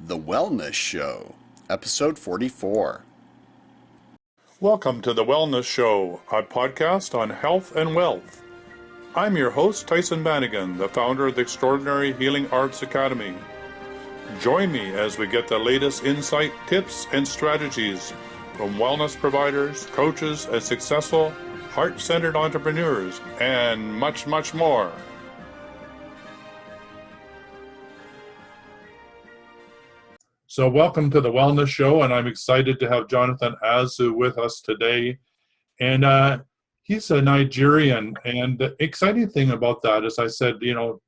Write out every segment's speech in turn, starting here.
The Wellness Show, episode 44. Welcome to The Wellness Show, a podcast on health and wealth. I'm your host, Tyson Bannigan, the founder of the Extraordinary Healing Arts Academy. Join me as we get the latest insight, tips, and strategies from wellness providers, coaches, and successful, heart-centered entrepreneurs, and much, much more. So welcome to The Wellness Show, and I'm excited to have Jonathan Azu with us today. And he's a Nigerian, and the exciting thing about that is I said,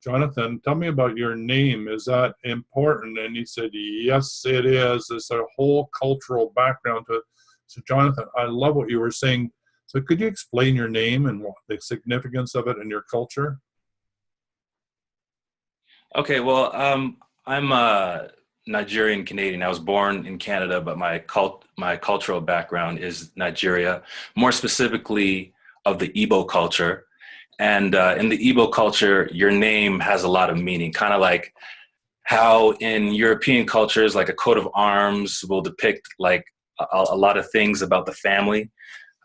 Jonathan, tell me about your name. Is that important? And he said, yes, it is. There's a whole cultural background to it. So Jonathan, I love what you were saying. So could you explain your name and the significance of it in your culture? Okay, well, I'm a Nigerian Canadian. I was born in Canada, but my cultural background is Nigeria, more specifically of the Igbo culture. And in the Igbo culture, your name has a lot of meaning, kind of like how in European cultures, like a coat of arms will depict like a lot of things about the family.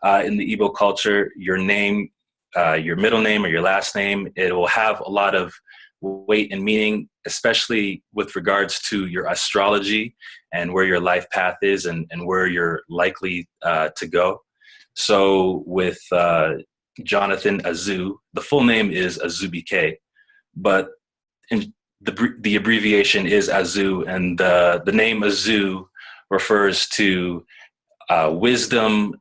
In the Igbo culture, your name, your middle name or your last name, it will have a lot of weight and meaning, especially with regards to your astrology and where your life path is and where you're likely to go. So with Jonathan Azu, the full name is Azubike, but the abbreviation is Azu, and the name Azu refers to wisdom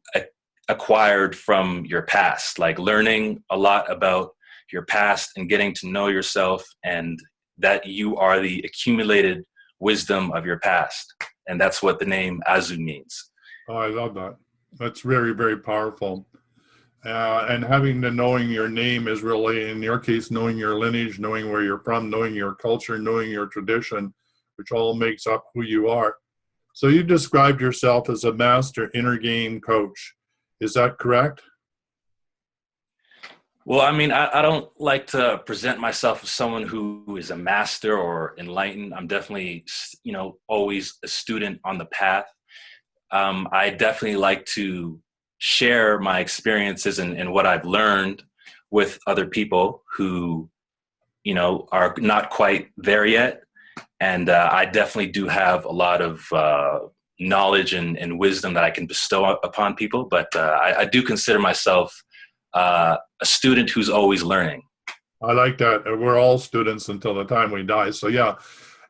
acquired from your past, like learning a lot about your past and getting to know yourself, and that you are the accumulated wisdom of your past. And that's what the name Azu means. Oh, I love that. That's very, very powerful. And having the knowing your name is really, in your case, knowing your lineage, knowing where you're from, knowing your culture, knowing your tradition, which all makes up who you are. So you described yourself as a master inner game coach. Is that correct? Well, I mean, I don't like to present myself as someone who is a master or enlightened. I'm definitely, always a student on the path. I definitely like to share my experiences and what I've learned with other people who, are not quite there yet. And I definitely do have a lot of knowledge and wisdom that I can bestow upon people. But I do consider myself a student who's always learning. I like that. We're all students until the time we die. So yeah,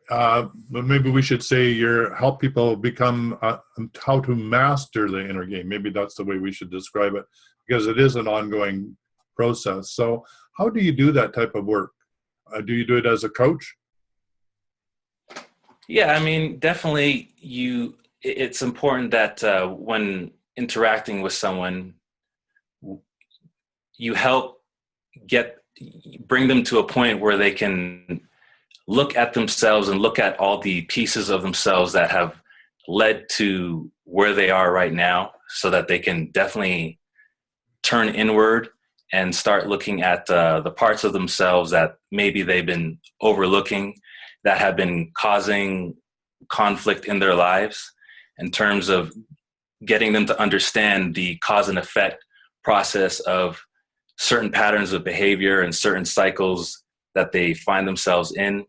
but maybe we should say help people become how to master the inner game. Maybe that's the way we should describe it, because it is an ongoing process. So how do you do that type of work? Do you do it as a coach? Yeah, I mean, definitely it's important that when interacting with someone, you help bring them to a point where they can look at themselves and look at all the pieces of themselves that have led to where they are right now, so that they can definitely turn inward and start looking at the parts of themselves that maybe they've been overlooking, that have been causing conflict in their lives, in terms of getting them to understand the cause and effect process of certain patterns of behavior and certain cycles that they find themselves in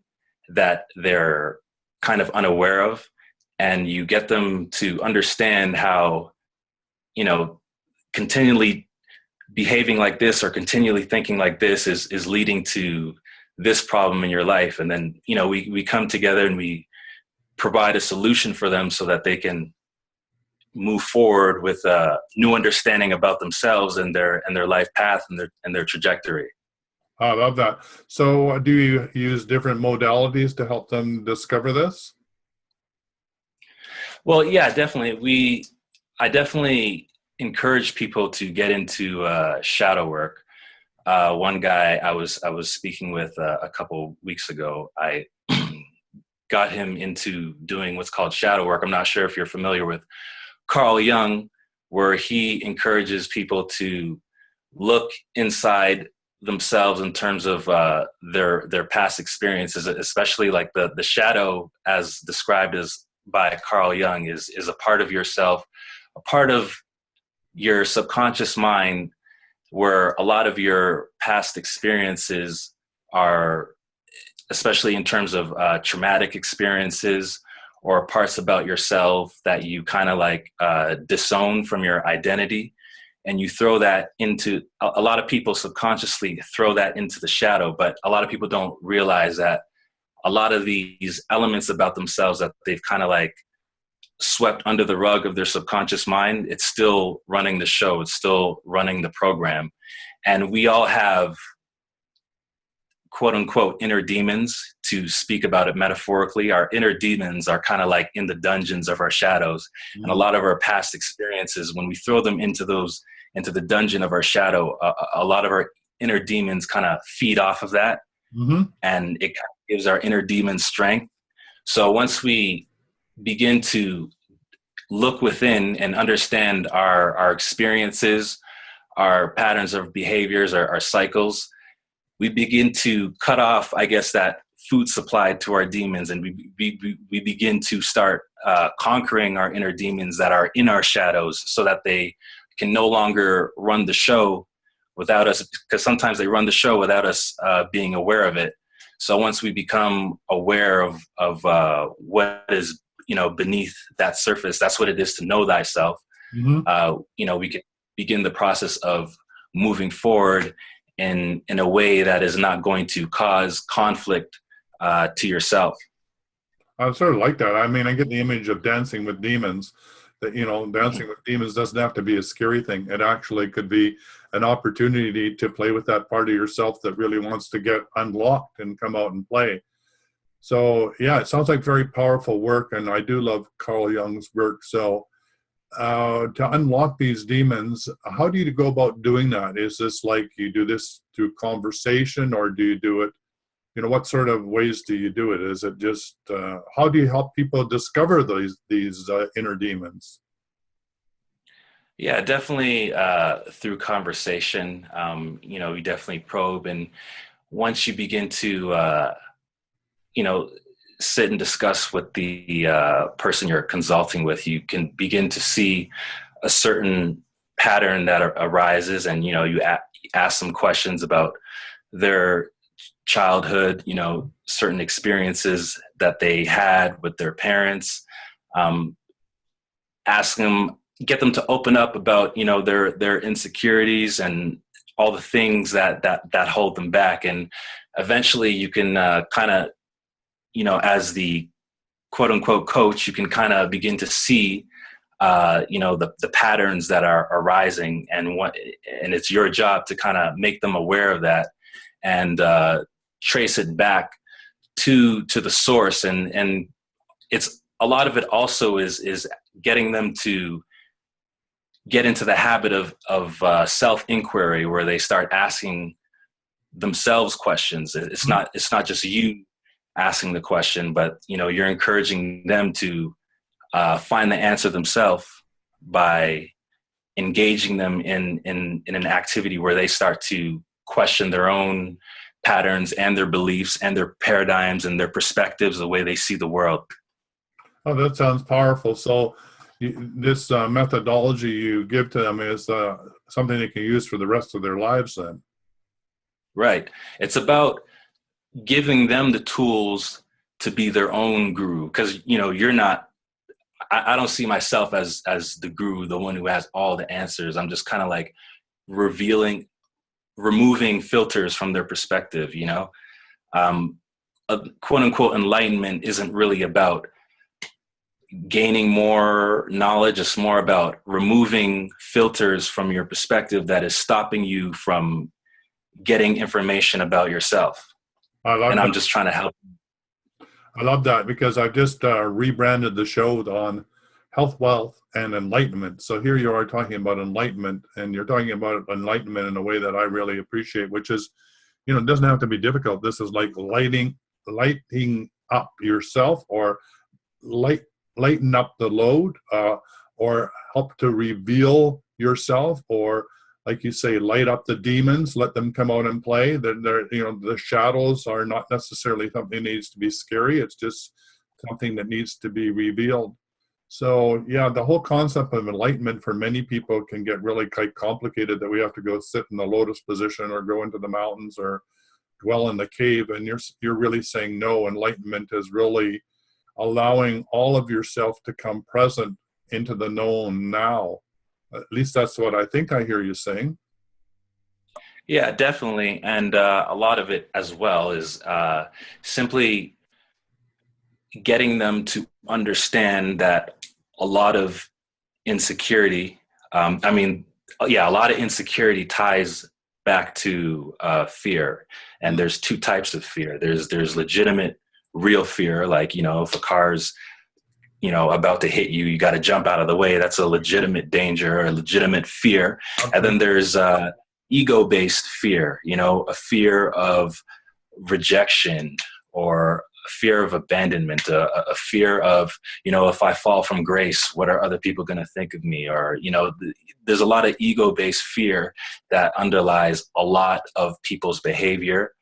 that they're kind of unaware of. And you get them to understand how, continually behaving like this or continually thinking like this is leading to this problem in your life. And then, we come together and we provide a solution for them so that they can move forward with a new understanding about themselves and their life path and their trajectory. I love that. So do you use different modalities to help them discover this? Well, yeah, definitely. I definitely encourage people to get into shadow work. One guy I was speaking with a couple weeks ago, I got him into doing what's called shadow work. I'm not sure if you're familiar with Carl Jung, where he encourages people to look inside themselves in terms of their past experiences, especially like the shadow, as described as by Carl Jung, is a part of yourself, a part of your subconscious mind, where a lot of your past experiences are, especially in terms of traumatic experiences or parts about yourself that you kind of like disown from your identity. And you throw that into, a lot of people subconsciously throw that into the shadow, but a lot of people don't realize that a lot of these elements about themselves that they've kind of like swept under the rug of their subconscious mind, it's still running the show, it's still running the program. And we all have quote unquote inner demons, to speak about it metaphorically. Our inner demons are kind of like in the dungeons of our shadows. Mm-hmm. And a lot of our past experiences, when we throw them into the dungeon of our shadow, a lot of our inner demons kind of feed off of that. Mm-hmm. And it kind of gives our inner demons strength. So once we begin to look within and understand our experiences, our patterns of behaviors, our cycles, we begin to cut off, I guess, that food supply to our demons, and we begin to start conquering our inner demons that are in our shadows, so that they can no longer run the show without us, because sometimes they run the show without us being aware of it. So once we become aware of what is, beneath that surface, that's what it is to know thyself. Mm-hmm. We can begin the process of moving forward in a way that is not going to cause conflict to yourself. I sort of like that. I mean, I get the image of dancing with demons. That, dancing with demons doesn't have to be a scary thing. It actually could be an opportunity to play with that part of yourself that really wants to get unlocked and come out and play. So, yeah, it sounds like very powerful work, and I do love Carl Jung's work. So, to unlock these demons, how do you go about doing that? Is this like you do this through conversation, or do you do it, what sort of ways do you do it? Is it just, how do you help people discover these inner demons? Yeah, definitely through conversation. We definitely probe, and once you begin to, sit and discuss with the person you're consulting with, you can begin to see a certain pattern that arises, and you ask some questions about their childhood, certain experiences that they had with their parents. Ask them, get them to open up about their insecurities and all the things that hold them back, and eventually you can kind of, as the quote unquote coach, you can kind of begin to see the patterns that are arising, and it's your job to kind of make them aware of that, and trace it back to the source. And it's a lot of it also is getting them to get into the habit of self-inquiry, where they start asking themselves questions. It's not just you asking the question, but you're encouraging them to find the answer themselves by engaging them in an activity where they start to question their own patterns and their beliefs and their paradigms and their perspectives, the way they see the world. Oh, that sounds powerful. So this methodology you give to them is something they can use for the rest of their lives then. Right. It's about giving them the tools to be their own guru, because you're not, I don't see myself as the guru, the one who has all the answers. I'm just kind of like removing filters from their perspective. Quote unquote enlightenment isn't really about gaining more knowledge. It's more about removing filters from your perspective that is stopping you from getting information about yourself. I'm just trying to help. I love that, because I've just rebranded the show on health, wealth, and enlightenment. So here you are talking about enlightenment, and you're talking about enlightenment in a way that I really appreciate, which is, it doesn't have to be difficult. This is like lighting up yourself, or lighten up the load, or help to reveal yourself, or like you say, light up the demons, let them come out and play. The shadows are not necessarily something that needs to be scary. It's just something that needs to be revealed. So yeah, the whole concept of enlightenment for many people can get really quite complicated, that we have to go sit in the lotus position or go into the mountains or dwell in the cave. And you're really saying no, enlightenment is really allowing all of yourself to come present into the known now. At least that's what I think I hear you saying. Yeah, definitely. And a lot of it as well is simply getting them to understand that a lot of insecurity, a lot of insecurity ties back to fear. And there's two types of fear. There's legitimate, real fear, like, if a car's about to hit you, you got to jump out of the way. That's a legitimate danger or a legitimate fear. Okay. And then there's ego-based fear, a fear of rejection or a fear of abandonment, a fear of, if I fall from grace, what are other people going to think of me? Or, there's a lot of ego-based fear that underlies a lot of people's behavior.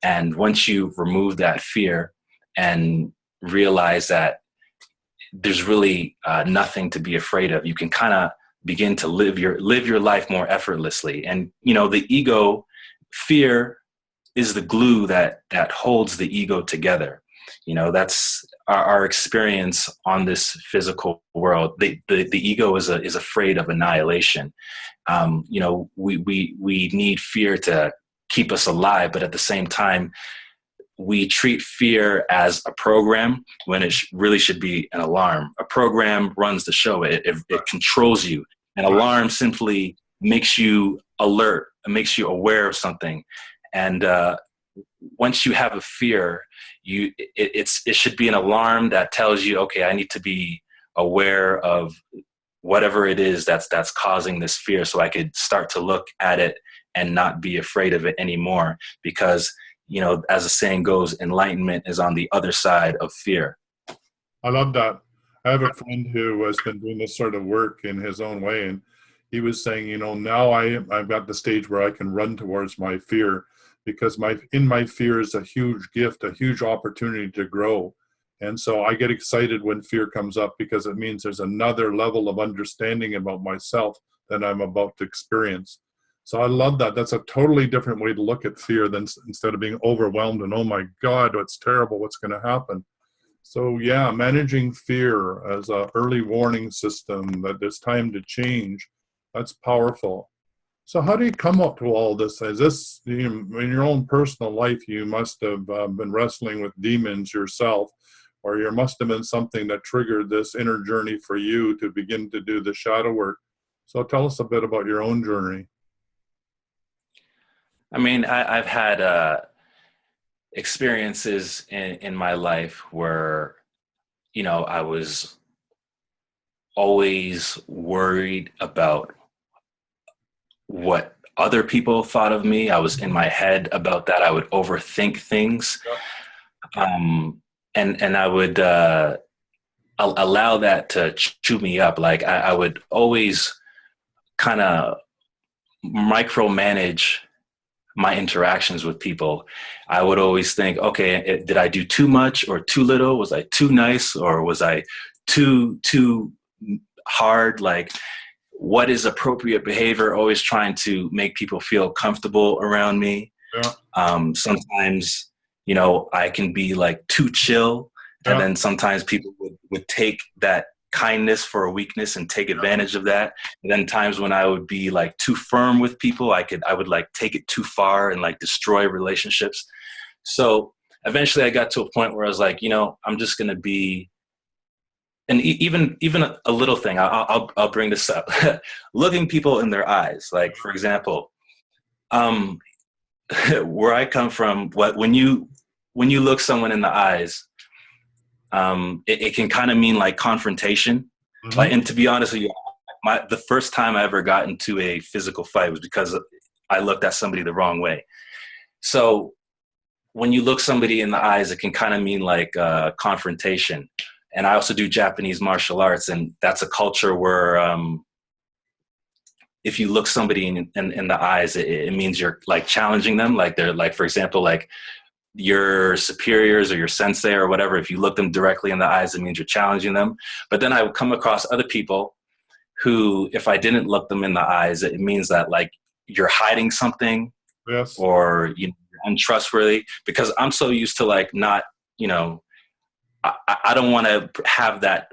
And once you remove that fear and realize that there's really nothing to be afraid of, you can kind of begin to live your life more effortlessly. And the ego, fear is the glue that holds the ego together. That's our experience on this physical world. The ego is afraid of annihilation. We need fear to keep us alive, but at the same time, we treat fear as a program when it really should be an alarm. A program runs the show. It controls you. An alarm simply makes you alert. It makes you aware of something. And once you have a fear, it should be an alarm that tells you, okay, I need to be aware of whatever it is that's causing this fear, so I could start to look at it and not be afraid of it anymore. Because as the saying goes, enlightenment is on the other side of fear. I love that. I have a friend who has been doing this sort of work in his own way, and he was saying, now I've got the stage where I can run towards my fear, because in my fear is a huge gift, a huge opportunity to grow. And so I get excited when fear comes up, because it means there's another level of understanding about myself that I'm about to experience. So I love that. That's a totally different way to look at fear than instead of being overwhelmed and, oh my God, what's terrible, what's going to happen. So yeah, managing fear as an early warning system that there's time to change, that's powerful. So how do you come up to all this? Is this, in your own personal life, you must have been wrestling with demons yourself, or there must have been something that triggered this inner journey for you to begin to do the shadow work. So tell us a bit about your own journey. I mean, I've had experiences in my life where, I was always worried about what other people thought of me. I was in my head about that. I would overthink things. And I would allow that to chew me up. Like I would always kind of micromanage my interactions with people. I would always think, okay, did I do too much or too little? Was I too nice, or was I too hard? Like, what is appropriate behavior? Always trying to make people feel comfortable around me. Yeah. Sometimes, I can be like too chill. Yeah. And then sometimes people would take that kindness for a weakness and take advantage of that. And then times when I would be like too firm with people, I would like take it too far and like destroy relationships. So eventually I got to a point where I was like, I'm just going to be, and even a little thing, I'll bring this up, looking people in their eyes. Like, for example, where I come from, when you look someone in the eyes, it can kind of mean like confrontation. Mm-hmm. Like, and to be honest with you, the first time I ever got into a physical fight was because I looked at somebody the wrong way. So when you look somebody in the eyes, it can kind of mean like confrontation. And I also do Japanese martial arts, and that's a culture where if you look somebody in the eyes, it means you're like challenging them. Like they're like, for example, like your superiors or your sensei or whatever, if you look them directly in the eyes, it means you're challenging them. But then I would come across other people who, if I didn't look them in the eyes, it means that like you're hiding something, Yes. or you're untrustworthy, because I'm so used to like not, I don't want to have that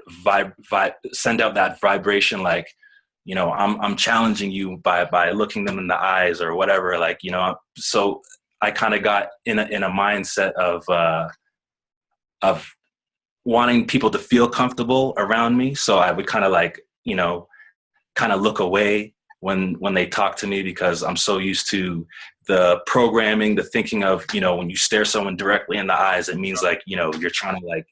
send out that vibration, like, I'm challenging you by looking them in the eyes or whatever, like, so I kind of got in a mindset of wanting people to feel comfortable around me. So I would kind of like, kind of look away when they talk to me, because I'm so used to the programming, the thinking of, when you stare someone directly in the eyes, it means like, you're trying to like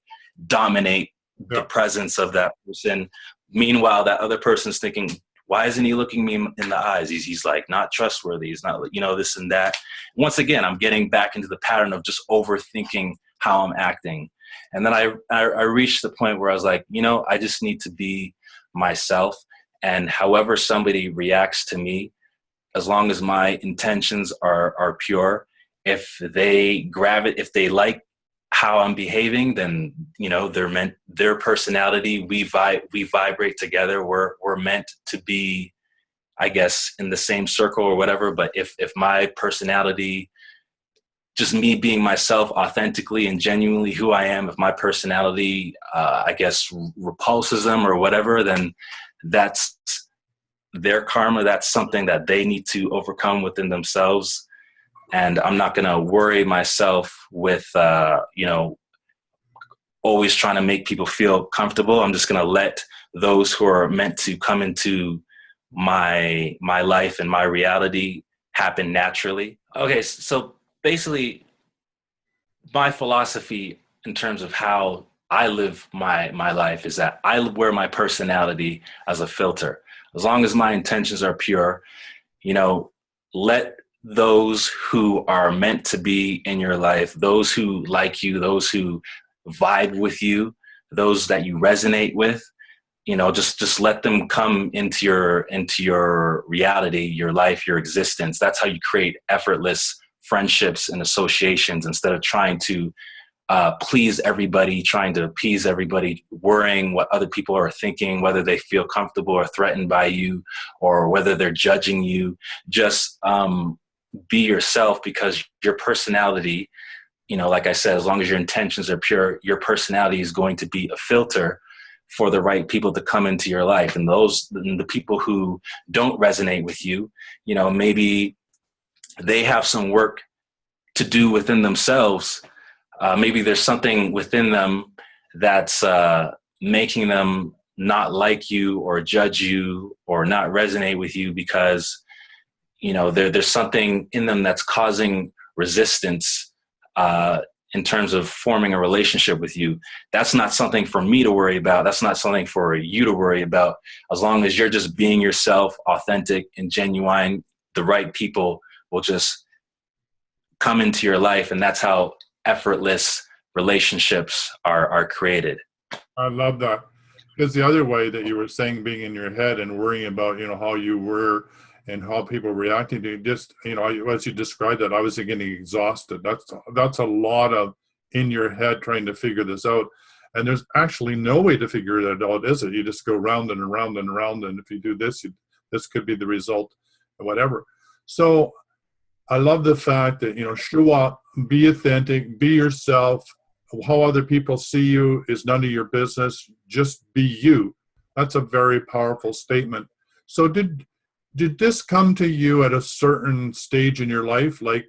dominate the presence of that person. Meanwhile, that other person's thinking, why isn't he looking me in the eyes? He's like not trustworthy. He's not, this and that. Once again, I'm getting back into the pattern of just overthinking how I'm acting. And then I reached the point where I was like, I just need to be myself. And however somebody reacts to me, as long as my intentions are pure, if they if they like how I'm behaving, then their personality, we vibrate together. We're meant to be, I guess, in the same circle or whatever. But if my personality, just me being myself authentically and genuinely who I am, if my personality, I guess, repulses them or whatever, then that's their karma. That's something that they need to overcome within themselves. And I'm not going to worry myself with, always trying to make people feel comfortable. I'm just going to let those who are meant to come into my life and my reality happen naturally. Okay, so basically, my philosophy in terms of how I live my life is that I wear my personality as a filter. As long as my intentions are pure, let those who are meant to be in your life, those who like you, those who vibe with you, those that you resonate with, just let them come into your reality, your life, your existence. That's how you create effortless friendships and associations, instead of trying to please everybody, trying to appease everybody, worrying what other people are thinking, whether they feel comfortable or threatened by you, or whether they're judging you. Just be yourself, because your personality, like I said, as long as your intentions are pure, your personality is going to be a filter for the right people to come into your life. And the people who don't resonate with you, maybe they have some work to do within themselves. Maybe there's something within them that's making them not like you or judge you or not resonate with you, because there's something in them that's causing resistance in terms of forming a relationship with you. That's not something for me to worry about. That's not something for you to worry about. As long as you're just being yourself, authentic and genuine, the right people will just come into your life, and that's how effortless relationships are created. I love that. Because the other way that you were saying, being in your head and worrying about, how you were and how people reacting to you, just, as you described that, I was getting exhausted. That's a lot of in your head trying to figure this out. And there's actually no way to figure it out, is it? You just go round and around and around. And if you do this, this could be the result or whatever. So I love the fact that, show up, be authentic, be yourself. How other people see you is none of your business. Just be you. That's a very powerful statement. So did this come to you at a certain stage in your life? Like,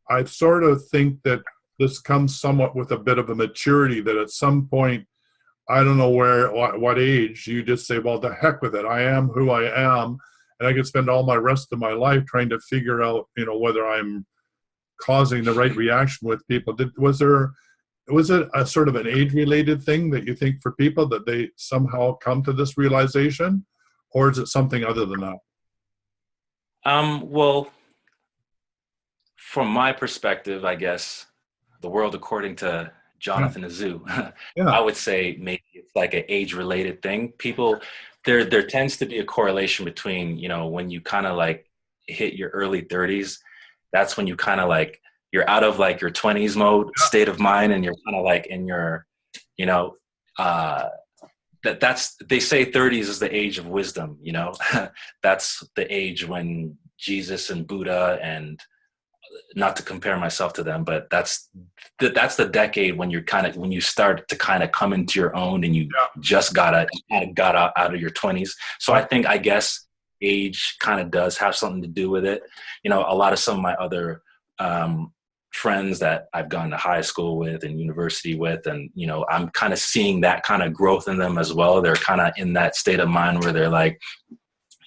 I sort of think that this comes somewhat with a bit of a maturity, that at some point, I don't know what age, you just say, well, the heck with it. I am who I am. And I could spend all my rest of my life trying to figure out, whether I'm causing the right reaction with people. Was it a sort of an age-related thing that you think for people, that they somehow come to this realization, or is it something other than that? Well, from my perspective, I guess, the world according to Jonathan Azu, Yeah. I would say maybe it's like an age-related thing. People there tends to be a correlation between, when you kind of like hit your early 30s, that's when you kind of like, you're out of like your 20s mode state of mind, and you're kind of like in your, you know, uh, that's, they say 30s is the age of wisdom, that's the age when Jesus and Buddha, and not to compare myself to them, but that's the decade when when you start to kind of come into your own, and you just got out of your 20s. So I guess age kind of does have something to do with it. A lot of some of my other friends that I've gone to high school with and university with, and I'm kind of seeing that kind of growth in them as well. They're kind of in that state of mind where they're like,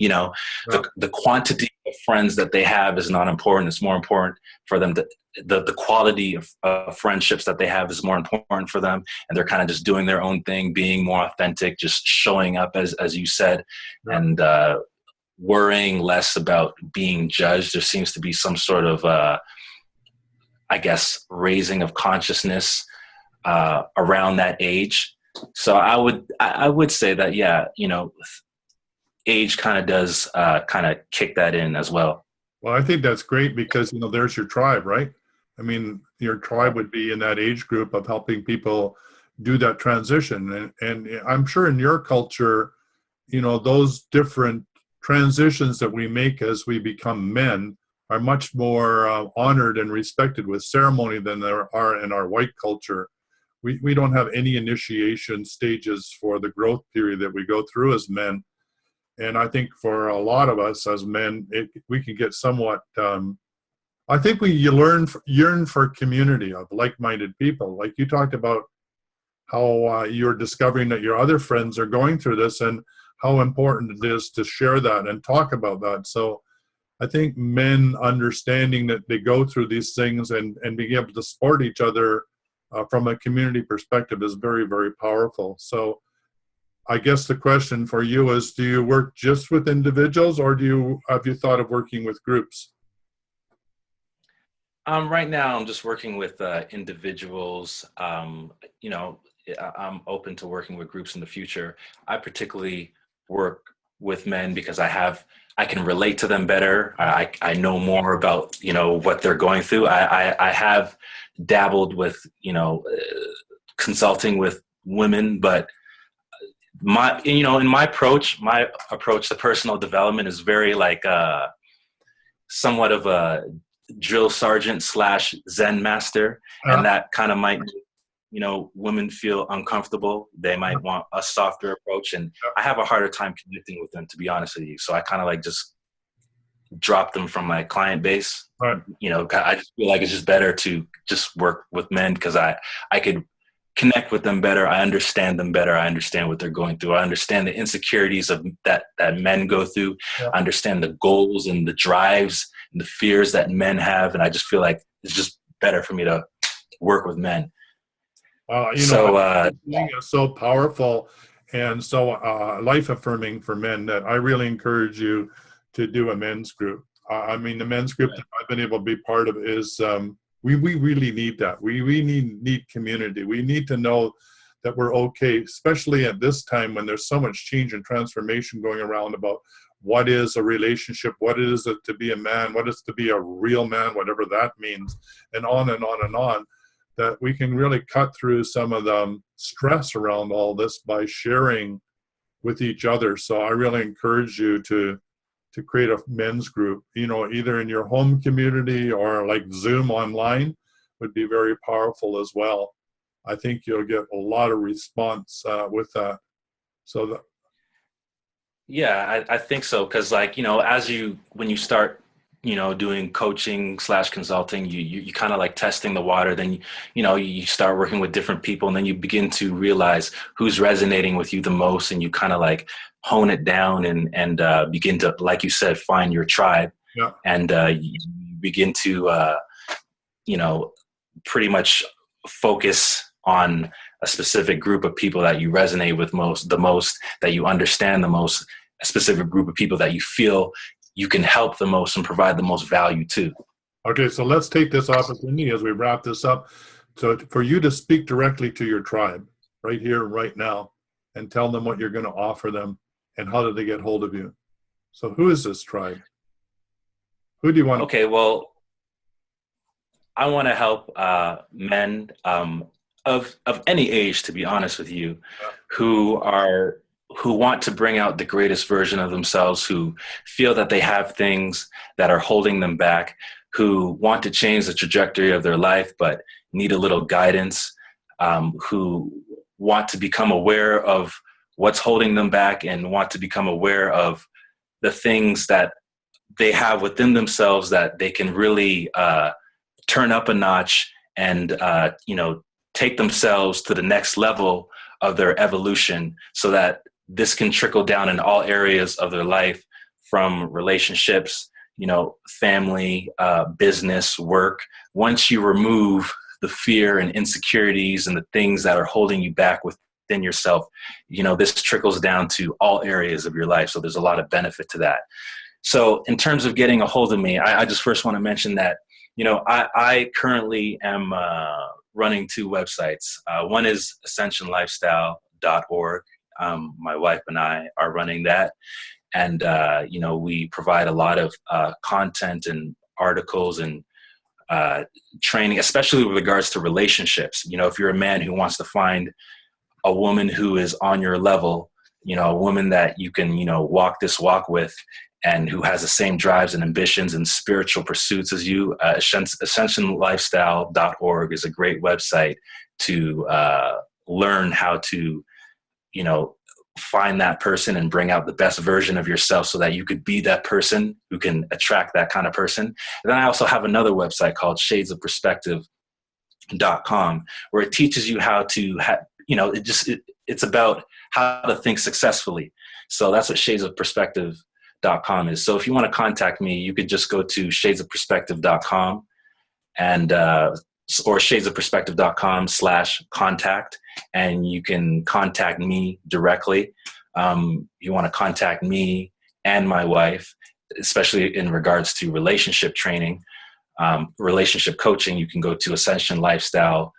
the quantity of friends that they have is not important. It's more important for them to the quality of friendships that they have is more important for them. And they're kind of just doing their own thing, being more authentic, just showing up as you said, and worrying less about being judged. There seems to be some sort of, I guess, raising of consciousness around that age. So I would say that, age kind of does kind of kick that in as well. Well, I think that's great because, there's your tribe, right? I mean, your tribe would be in that age group of helping people do that transition. And I'm sure in your culture, those different transitions that we make as we become men are much more honored and respected with ceremony than there are in our white culture. We don't have any initiation stages for the growth period that we go through as men. And I think for a lot of us as men, we can get somewhat, I think yearn for community of like-minded people. Like you talked about how you're discovering that your other friends are going through this, and how important it is to share that and talk about that. So I think men understanding that they go through these things and being able to support each other from a community perspective is very, very powerful. So I guess the question for you is, do you work just with individuals, or have you thought of working with groups? Right now, I'm just working with individuals. I'm open to working with groups in the future. I particularly work with men because I can relate to them better. I know more about, what they're going through. I have dabbled with, consulting with women, but in my approach to personal development is very like somewhat of a drill sergeant / Zen master, and that kind of might, women feel uncomfortable. They might want a softer approach, and I have a harder time connecting with them, to be honest with you. So I kind of like just drop them from my client base. Right. I just feel like it's just better to just work with men because I could connect with them better. I understand them better. I understand what they're going through. I understand the insecurities of that men go through. Yeah. I understand the goals and the drives and the fears that men have. And I just feel like it's just better for me to work with men. It's so powerful and so life affirming for men that I really encourage you to do a men's group. The men's group that I've been able to be part of is, we really need that. We need community. We need to know that we're okay, especially at this time when there's so much change and transformation going around about what is a relationship, what is it to be a man, what is to be a real man, whatever that means, and on and on and on, that we can really cut through some of the stress around all this by sharing with each other. So I really encourage you to create a men's group, either in your home community or like Zoom online would be very powerful as well. I think you'll get a lot of response with that. So Yeah, I think so. Cause when you start, doing coaching / consulting, you kind of like testing the water. Then, you start working with different people, and then you begin to realize who's resonating with you the most. And you kind of like hone it down and begin to, like you said, find your tribe. Yeah. And you begin to, pretty much focus on a specific group of people that you resonate with the most, that you understand the most, a specific group of people that you feel you can help the most and provide the most value to. Okay, so let's take this opportunity as we wrap this up for you to speak directly to your tribe right here, right now, and tell them what you're going to offer them and how do they get hold of you? So who is this tribe? Who do you want? Okay, well, I want to help men of any age, to be honest with you, who want to bring out the greatest version of themselves, who feel that they have things that are holding them back, who want to change the trajectory of their life but need a little guidance, who want to become aware of what's holding them back and want to become aware of the things that they have within themselves that they can really turn up a notch and take themselves to the next level of their evolution, so that this can trickle down in all areas of their life, from relationships, family, business, work. Once you remove the fear and insecurities and the things that are holding you back within yourself, this trickles down to all areas of your life. So there's a lot of benefit to that. So in terms of getting a hold of me, I just first want to mention that, I currently am running 2 websites. One is ascensionlifestyle.org. My wife and I are running that. And, we provide a lot of content and articles and training, especially with regards to relationships. If you're a man who wants to find a woman who is on your level, a woman that you can, walk this walk with, and who has the same drives and ambitions and spiritual pursuits as you, ascensionlifestyle.org is a great website to learn how to, find that person and bring out the best version of yourself, so that you could be that person who can attract that kind of person. And then I also have another website called shadesofperspective.com, where it teaches you how to, it's about how to think successfully. So that's what shadesofperspective.com is. So if you want to contact me, you could just go to shadesofperspective.com and or shadesofperspective.com/contact, and you can contact me directly. You want to contact me and my wife, especially in regards to relationship training, relationship coaching, you can go to ascensionlifestyle.org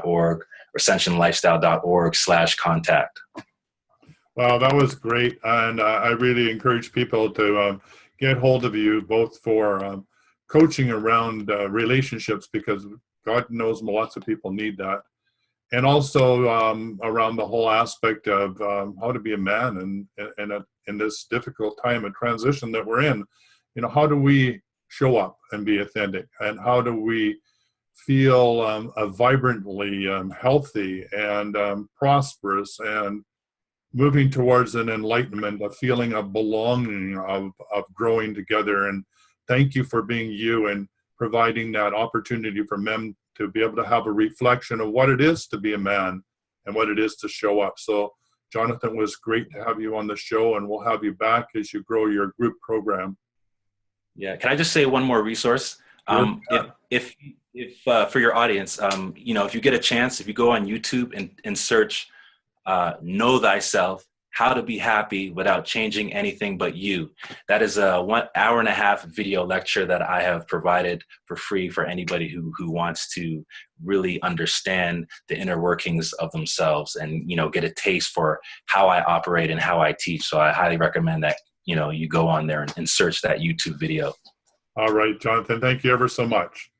or ascensionlifestyle.org/contact. Wow, that was great. And I really encourage people to get hold of you, both for coaching around relationships, because God knows lots of people need that. And also around the whole aspect of how to be a man in this difficult time of transition that we're in. How do we show up and be authentic? And how do we feel vibrantly healthy and prosperous and moving towards an enlightenment, a feeling of belonging, of growing together? And thank you for being you and providing that opportunity for men to be able to have a reflection of what it is to be a man and what it is to show up. So, Jonathan, it was great to have you on the show, and we'll have you back as you grow your group program. Yeah. Can I just say one more resource? If for your audience, if you get a chance, if you go on YouTube and search Know Thyself, How to Be Happy Without Changing Anything But You. That is a 1 hour and a half video lecture that I have provided for free for anybody who wants to really understand the inner workings of themselves and, get a taste for how I operate and how I teach. So I highly recommend that, you go on there and search that YouTube video. All right, Jonathan, thank you ever so much.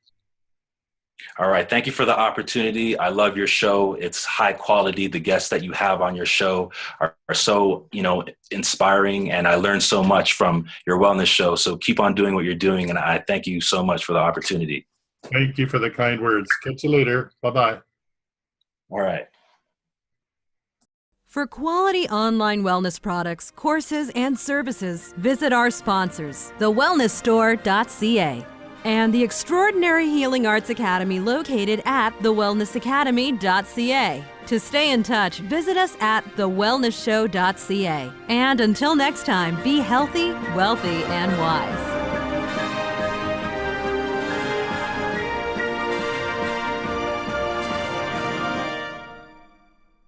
All right. Thank you for the opportunity. I love your show. It's high quality. The guests that you have on your show are so, inspiring, and I learned so much from your wellness show. So keep on doing what you're doing. And I thank you so much for the opportunity. Thank you for the kind words. Catch you later. Bye-bye. All right. For quality online wellness products, courses, and services, visit our sponsors, theWellnessStore.ca. and the Extraordinary Healing Arts Academy located at theWellnessAcademy.ca. To stay in touch, visit us at theWellnessShow.ca. And until next time, be healthy, wealthy, and wise.